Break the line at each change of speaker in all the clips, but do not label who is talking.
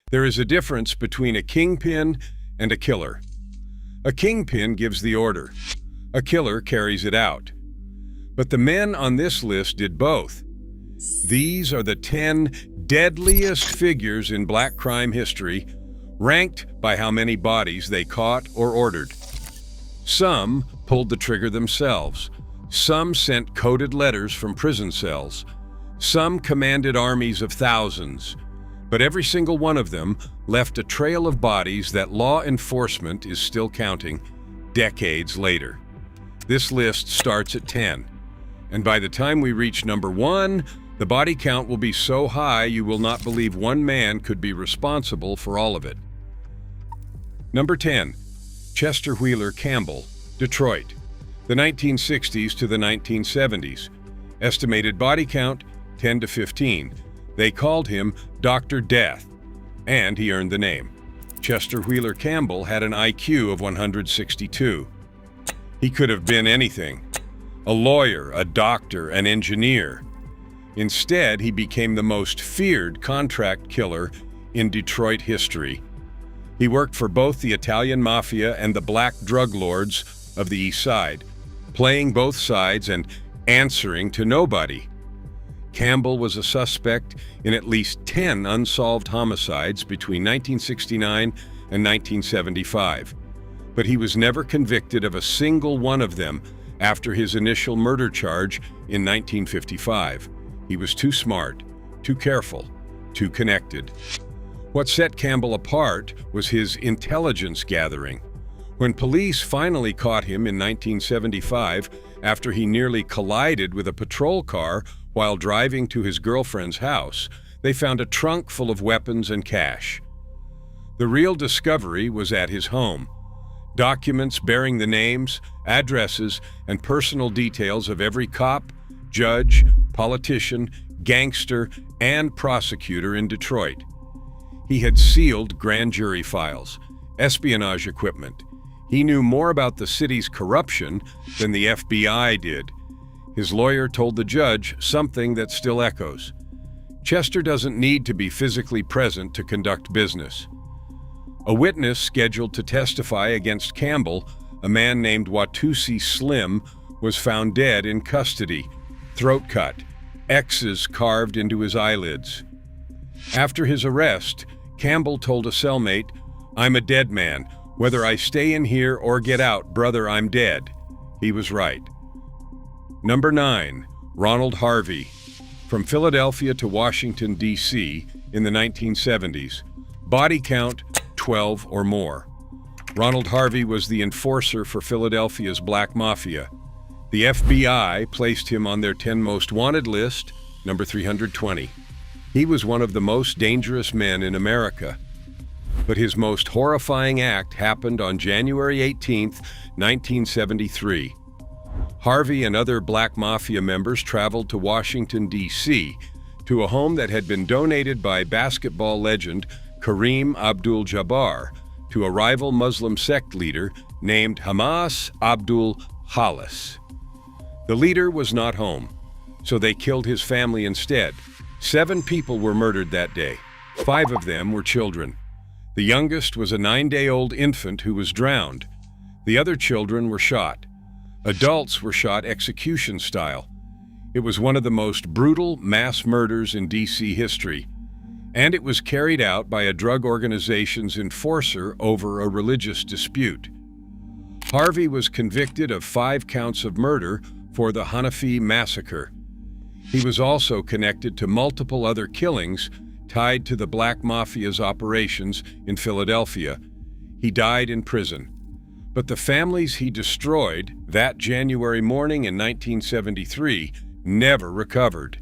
There is a difference between a kingpin and a killer. A kingpin gives the order. A killer carries it out. But the men on this list did both. These are the 10 deadliest figures in black crime history, ranked by how many bodies they caught or ordered. Some pulled the trigger themselves. Some sent coded letters from prison cells. Some commanded armies of thousands. But every single one of them left a trail of bodies that law enforcement is still counting decades later. This list starts at 10. And by the time we reach number 1, the body count will be so high you will not believe one man could be responsible for all of it. Number 10. Chester Wheeler Campbell, Detroit, the 1960s to the 1970s. Estimated body count, 10 to 15. They called him Dr. Death, and he earned the name. Chester Wheeler Campbell had an IQ of 162. He could have been anything: a lawyer, a doctor, an engineer. Instead, he became the most feared contract killer in Detroit history. He worked for both the Italian mafia and the black drug lords of the East Side, playing both sides and answering to nobody. Campbell was a suspect in at least 10 unsolved homicides between 1969 and 1975, but he was never convicted of a single one of them after his initial murder charge in 1955. He was too smart, too careful, too connected. What set Campbell apart was his intelligence gathering. When police finally caught him in 1975 after he nearly collided with a patrol car while driving to his girlfriend's house, they found a trunk full of weapons and cash. The real discovery was at his home. Documents bearing the names, addresses, and personal details of every cop, judge, politician, gangster, and prosecutor in Detroit. He had sealed grand jury files, espionage equipment. He knew more about the city's corruption than the FBI did. His lawyer told the judge something that still echoes: Chester doesn't need to be physically present to conduct business. A witness scheduled to testify against Campbell, a man named Watusi Slim, was found dead in custody, throat cut, X's carved into his eyelids. After his arrest, Campbell told a cellmate, "I'm a dead man. Whether I stay in here or get out, brother, I'm dead." He was right. Number 9. Ronald Harvey. From Philadelphia to Washington, D.C. in the 1970s. Body count, 12 or more. Ronald Harvey was the enforcer for Philadelphia's black mafia. The FBI placed him on their 10 most wanted list, number 320. He was one of the most dangerous men in America. But his most horrifying act happened on January 18, 1973. Harvey and other black mafia members traveled to Washington, D.C., to a home that had been donated by basketball legend Kareem Abdul-Jabbar to a rival Muslim sect leader named Hamas Abdul Halas. The leader was not home, so they killed his family instead. 7 people were murdered that day. 5 of them were children. The youngest was a 9-day-old infant who was drowned. The other children were shot. Adults were shot execution style. It was one of the most brutal mass murders in D.C. history, and it was carried out by a drug organization's enforcer over a religious dispute. Harvey was convicted of 5 counts of murder for the Hanafi massacre. He was also connected to multiple other killings tied to the Black Mafia's operations in Philadelphia. He died in prison. But the families he destroyed that January morning in 1973 never recovered.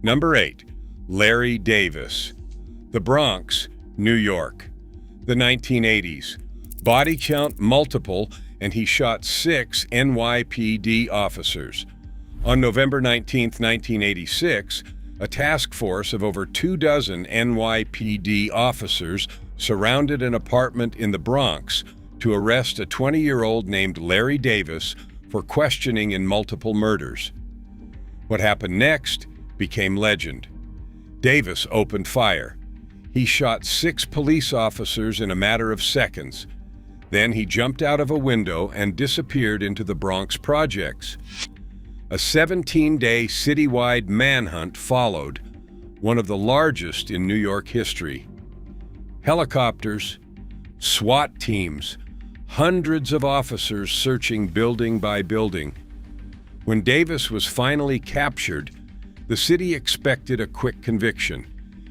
Number 8. Larry Davis. The Bronx, New York. The 1980s. Body count multiple, and he shot 6 NYPD officers. On November 19, 1986, a task force of over 24 NYPD officers surrounded an apartment in the Bronx to arrest a 20-year-old named Larry Davis for questioning in multiple murders. What happened next became legend. Davis opened fire. He shot 6 police officers in a matter of seconds. Then he jumped out of a window and disappeared into the Bronx projects. A 17-day citywide manhunt followed, one of the largest in New York history. Helicopters, SWAT teams, hundreds of officers searching building by building. When Davis was finally captured, the city expected a quick conviction.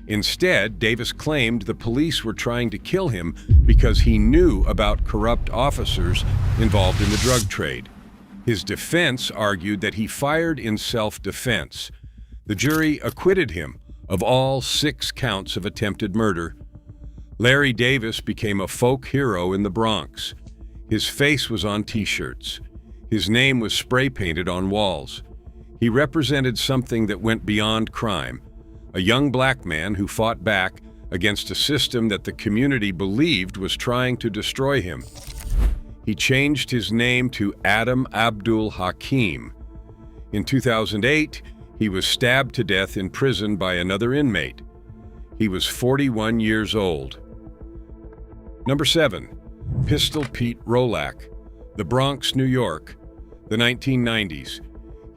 Instead, Davis claimed the police were trying to kill him because he knew about corrupt officers involved in the drug trade. His defense argued that he fired in self-defense. The jury acquitted him of all 6 counts of attempted murder. Larry Davis became a folk hero in the Bronx. His face was on T-shirts. His name was spray-painted on walls. He represented something that went beyond crime, a young black man who fought back against a system that the community believed was trying to destroy him. He changed his name to Adam Abdul Hakim. In 2008, he was stabbed to death in prison by another inmate. He was 41 years old. Number 7. Pistol Pete Rollack, the Bronx, New York, the 1990s.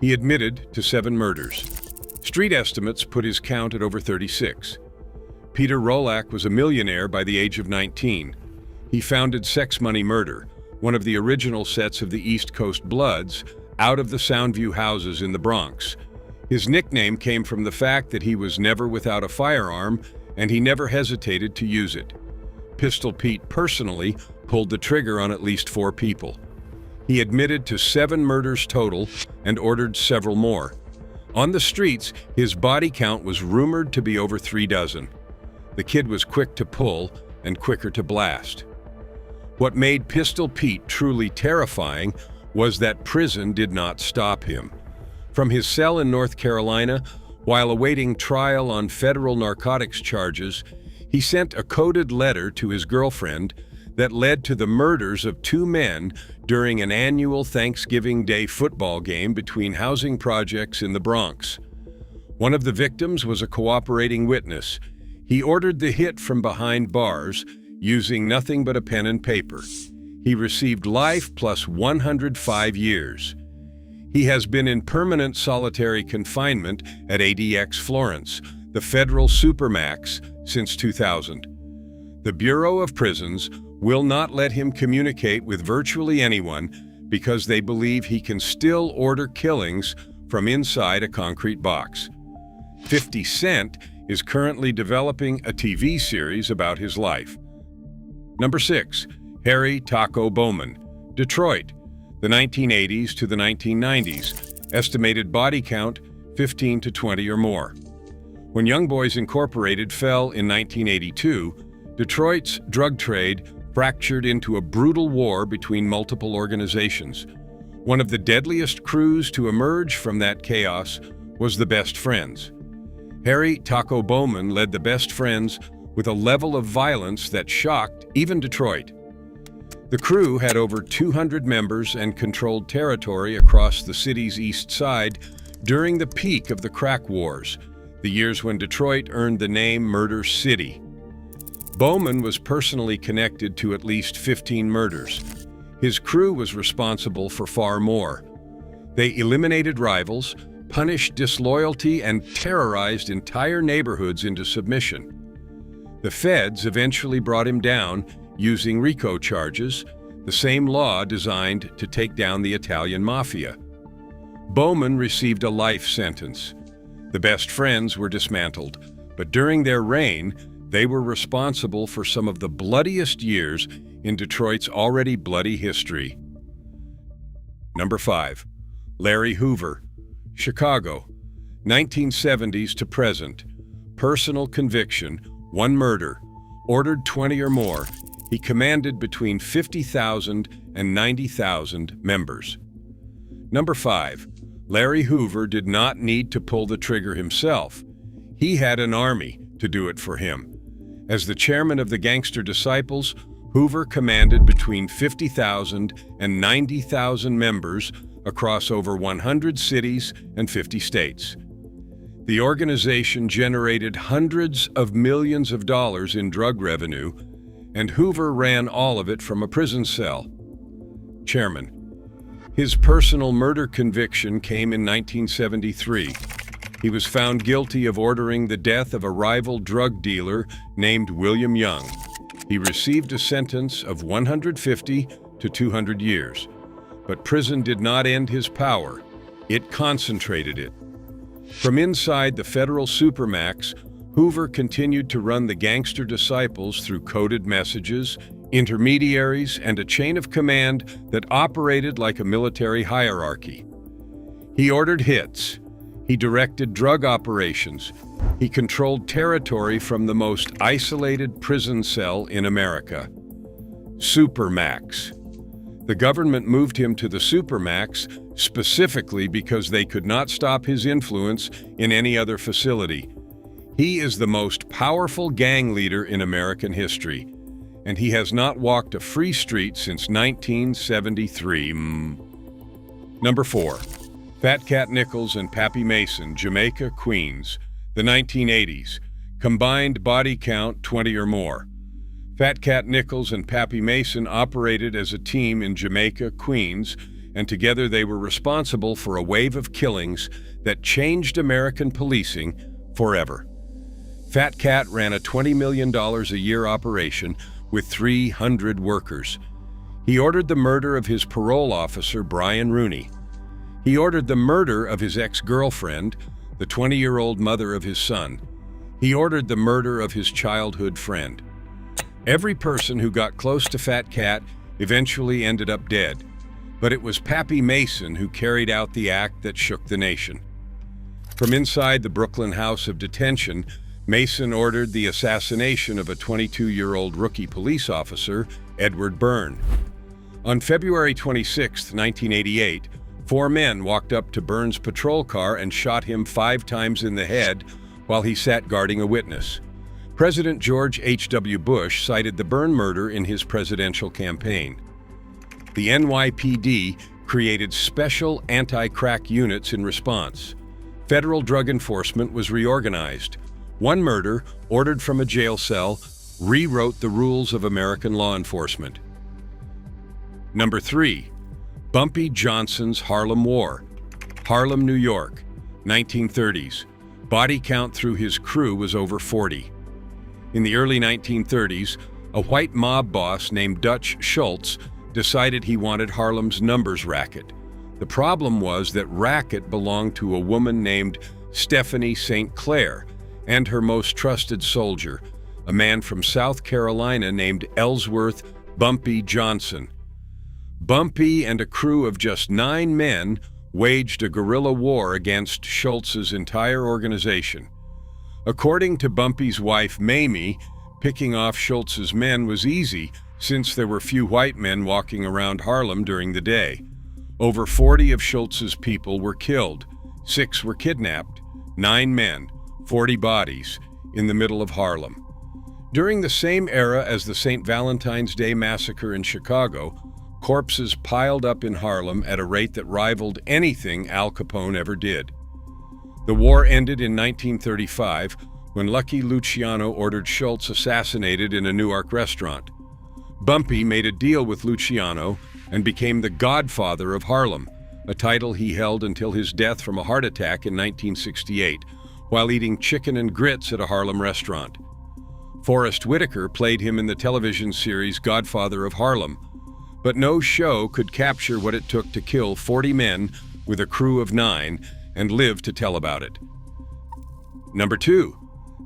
He admitted to 7 murders. Street estimates put his count at over 36. Peter Rollack was a millionaire by the age of 19. He founded Sex Money Murder, one of the original sets of the East Coast Bloods, out of the Soundview houses in the Bronx. His nickname came from the fact that he was never without a firearm, and he never hesitated to use it. Pistol Pete personally pulled the trigger on at least 4 people. He admitted to 7 murders total and ordered several more. On the streets, his body count was rumored to be over 3 dozen. The kid was quick to pull and quicker to blast. What made Pistol Pete truly terrifying was that prison did not stop him. From his cell in North Carolina, while awaiting trial on federal narcotics charges, he sent a coded letter to his girlfriend that led to the murders of 2 men during an annual Thanksgiving Day football game between housing projects in the Bronx. One of the victims was a cooperating witness. He ordered the hit from behind bars, using nothing but a pen and paper. He received life plus 105 years. He has been in permanent solitary confinement at ADX Florence, the federal supermax, since 2000. The Bureau of Prisons will not let him communicate with virtually anyone because they believe he can still order killings from inside a concrete box. 50 Cent is currently developing a TV series about his life. Number 6. Harry Taco Bowman, Detroit, the 1980s to the 1990s, estimated body count 15 to 20 or more. When Young Boys Incorporated fell in 1982, Detroit's drug trade fractured into a brutal war between multiple organizations. One of the deadliest crews to emerge from that chaos was the Best Friends. Harry Taco Bowman led the Best Friends with a level of violence that shocked even Detroit. The crew had over 200 members and controlled territory across the city's east side during the peak of the crack wars, the years when Detroit earned the name Murder City. Bowman was personally connected to at least 15 murders. His crew was responsible for far more. They eliminated rivals, punished disloyalty, and terrorized entire neighborhoods into submission. The feds eventually brought him down using RICO charges, the same law designed to take down the Italian mafia. Bowman received a life sentence. The Best Friends were dismantled, but during their reign, they were responsible for some of the bloodiest years in Detroit's already bloody history. Number 5. Larry Hoover, Chicago, 1970s to present. Personal conviction, 1 murder, ordered 20 or more. He commanded between 50,000 and 90,000 members. Number 5. Larry Hoover did not need to pull the trigger himself. He had an army to do it for him. As the chairman of the Gangster Disciples, Hoover commanded between 50,000 and 90,000 members across over 100 cities and 50 states. The organization generated hundreds of millions of dollars in drug revenue, and Hoover ran all of it from a prison cell. Chairman. His personal murder conviction came in 1973. He was found guilty of ordering the death of a rival drug dealer named William Young. He received a sentence of 150 to 200 years. But prison did not end his power. It concentrated it. From inside the federal supermax, Hoover continued to run the gangster disciples through coded messages, intermediaries, and a chain of command that operated like a military hierarchy. He ordered hits. He directed drug operations. He controlled territory from the most isolated prison cell in America. Supermax. The government moved him to the Supermax specifically because they could not stop his influence in any other facility. He is the most powerful gang leader in American history, and he has not walked a free street since 1973. Number 4. Fat Cat Nichols and Papy Mason, Jamaica, Queens, the 1980s. Combined body count 20 or more. Fat Cat Nichols and Papy Mason operated as a team in Jamaica, Queens, and together they were responsible for a wave of killings that changed American policing forever. Fat Cat ran a $20 million a year operation with 300 workers. He ordered the murder of his parole officer, Brian Rooney. He ordered the murder of his ex-girlfriend, the 20-year-old mother of his son. He ordered the murder of his childhood friend. Every person who got close to Fat Cat eventually ended up dead, but it was Papy Mason who carried out the act that shook the nation. From inside the Brooklyn House of Detention, Mason ordered the assassination of a 22-year-old rookie police officer, Edward Byrne. On February 26, 1988, 4 men walked up to Byrne's patrol car and shot him 5 times in the head while he sat guarding a witness. President George H.W. Bush cited the Byrne murder in his presidential campaign. The NYPD created special anti-crack units in response. Federal drug enforcement was reorganized. One murder, ordered from a jail cell, rewrote the rules of American law enforcement. Number 3. Bumpy Johnson's Harlem War. Harlem, New York, 1930s. Body count through his crew was over 40. In the early 1930s, a white mob boss named Dutch Schultz decided he wanted Harlem's numbers racket. The problem was that racket belonged to a woman named Stephanie St. Clair and her most trusted soldier, a man from South Carolina named Ellsworth Bumpy Johnson. Bumpy and a crew of just 9 men waged a guerrilla war against Schultz's entire organization. According to Bumpy's wife, Mamie, picking off Schultz's men was easy since there were few white men walking around Harlem during the day. Over 40 of Schultz's people were killed, 6 were kidnapped, 9 men, 40 bodies, in the middle of Harlem. During the same era as the St. Valentine's Day massacre in Chicago, corpses piled up in Harlem at a rate that rivaled anything Al Capone ever did. The war ended in 1935 when Lucky Luciano ordered Schultz assassinated in a Newark restaurant. Bumpy made a deal with Luciano and became the Godfather of Harlem, a title he held until his death from a heart attack in 1968 while eating chicken and grits at a Harlem restaurant. Forrest Whitaker played him in the television series Godfather of Harlem, but no show could capture what it took to kill 40 men with a crew of 9 and live to tell about it. Number 2.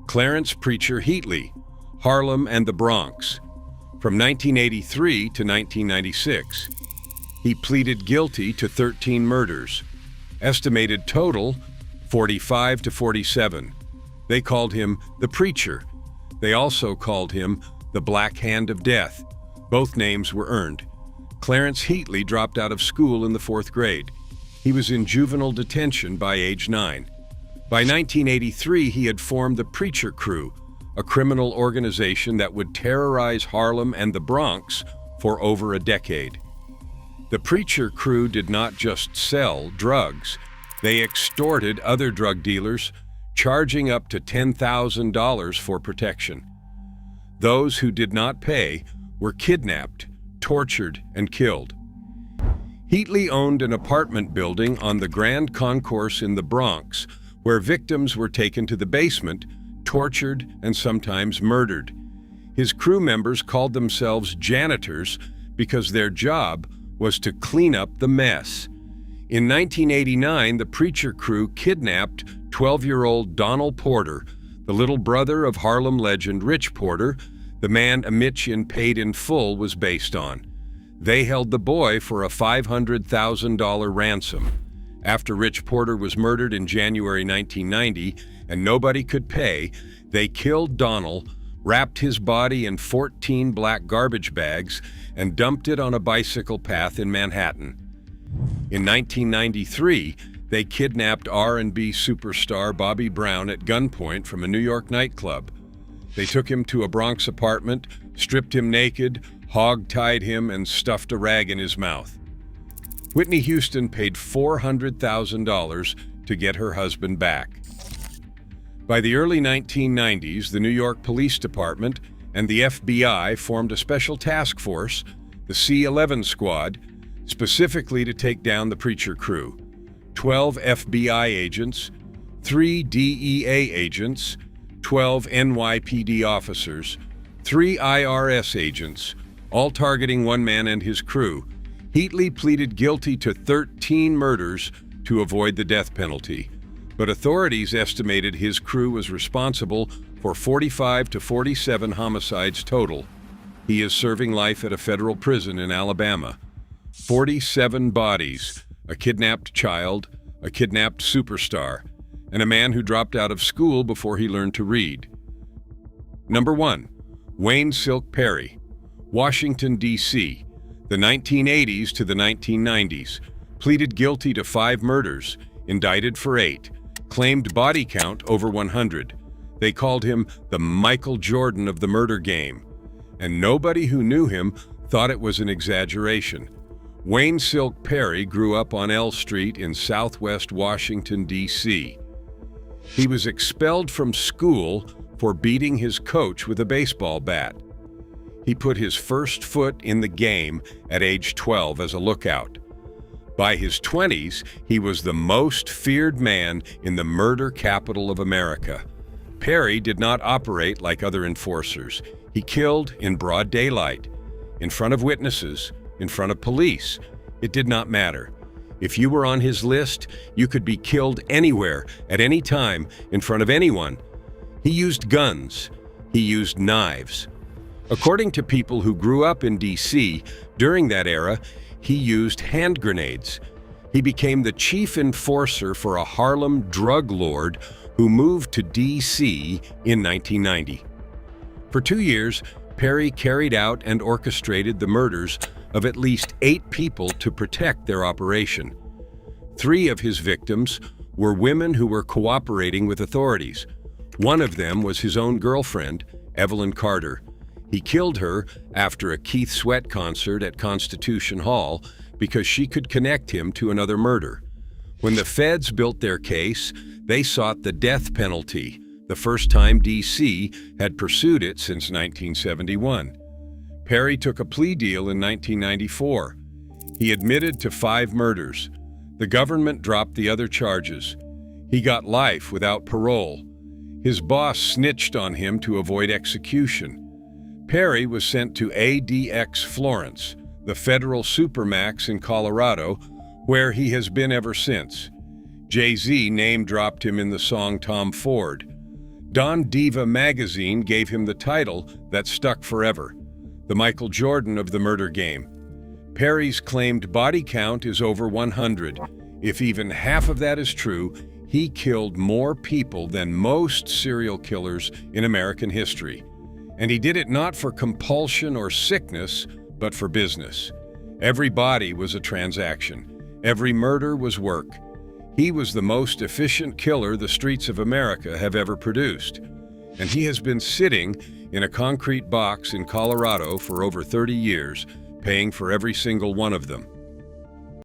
Clarence Preacher Heatley, Harlem and the Bronx. From 1983 to 1996, he pleaded guilty to 13 murders. Estimated total, 45 to 47. They called him the Preacher. They also called him the Black Hand of Death. Both names were earned. Clarence Heatley dropped out of school in the 4th grade. He was in juvenile detention by age 9. By 1983, he had formed the Preacher Crew, a criminal organization that would terrorize Harlem and the Bronx for over a decade. The Preacher Crew did not just sell drugs. They extorted other drug dealers, charging up to $10,000 for protection. Those who did not pay were kidnapped, tortured, and killed. Heatley owned an apartment building on the Grand Concourse in the Bronx, where victims were taken to the basement, tortured, and sometimes murdered. His crew members called themselves janitors because their job was to clean up the mess. In 1989, the Preacher crew kidnapped 12-year-old Donald Porter, the little brother of Harlem legend Rich Porter, the man Amitchin Paid in Full was based on. They held the boy for a $500,000 ransom. After Rich Porter was murdered in January 1990 and nobody could pay, they killed Donald, wrapped his body in 14 black garbage bags, and dumped it on a bicycle path in Manhattan. In 1993, they kidnapped R&B superstar Bobby Brown at gunpoint from a New York nightclub. They took him to a Bronx apartment, stripped him naked, hog-tied him, and stuffed a rag in his mouth. Whitney Houston paid $400,000 to get her husband back. By the early 1990s, the New York Police Department and the FBI formed a special task force, the C-11 Squad, specifically to take down the Preacher crew. 12 FBI agents, 3 DEA agents, 12 NYPD officers, 3 IRS agents, all targeting one man and his crew. Heatley pleaded guilty to 13 murders to avoid the death penalty, but authorities estimated his crew was responsible for 45 to 47 homicides total. He is serving life at a federal prison in Alabama. 47 bodies, a kidnapped child, a kidnapped superstar, and a man who dropped out of school before he learned to read. Number 1. Wayne Silk Perry, Washington, D.C., the 1980s to the 1990s, pleaded guilty to 5 murders, indicted for 8, claimed body count over 100. They called him the Michael Jordan of the murder game, and nobody who knew him thought it was an exaggeration. Wayne Silk Perry grew up on L Street in southwest Washington, D.C. He was expelled from school for beating his coach with a baseball bat. He put his first foot in the game at age 12 as a lookout. By his 20s, he was the most feared man in the murder capital of America. Perry did not operate like other enforcers. He killed in broad daylight, in front of witnesses, in front of police. It did not matter. If you were on his list, you could be killed anywhere, at any time, in front of anyone. He used guns. He used knives. According to people who grew up in D.C. during that era, he used hand grenades. He became the chief enforcer for a Harlem drug lord who moved to D.C. in 1990. For 2 years, Perry carried out and orchestrated the murders of at least 8 people to protect their operation. 3 of his victims were women who were cooperating with authorities. One of them was his own girlfriend, Evelyn Carter. He killed her after a Keith Sweat concert at Constitution Hall because she could connect him to another murder. When the feds built their case, they sought the death penalty, the first time D.C. had pursued it since 1971. Perry took a plea deal in 1994. He admitted to 5 murders. The government dropped the other charges. He got life without parole. His boss snitched on him to avoid execution. Perry was sent to ADX Florence, the federal supermax in Colorado, where he has been ever since. Jay-Z name-dropped him in the song Tom Ford. Don Diva magazine gave him the title that stuck forever, the Michael Jordan of the murder game. Perry's claimed body count is over 100. If even half of that is true, he killed more people than most serial killers in American history. And he did it not for compulsion or sickness, but for business. Every body was a transaction. Every murder was work. He was the most efficient killer the streets of America have ever produced. And he has been sitting in a concrete box in Colorado for over 30 years, paying for every single one of them.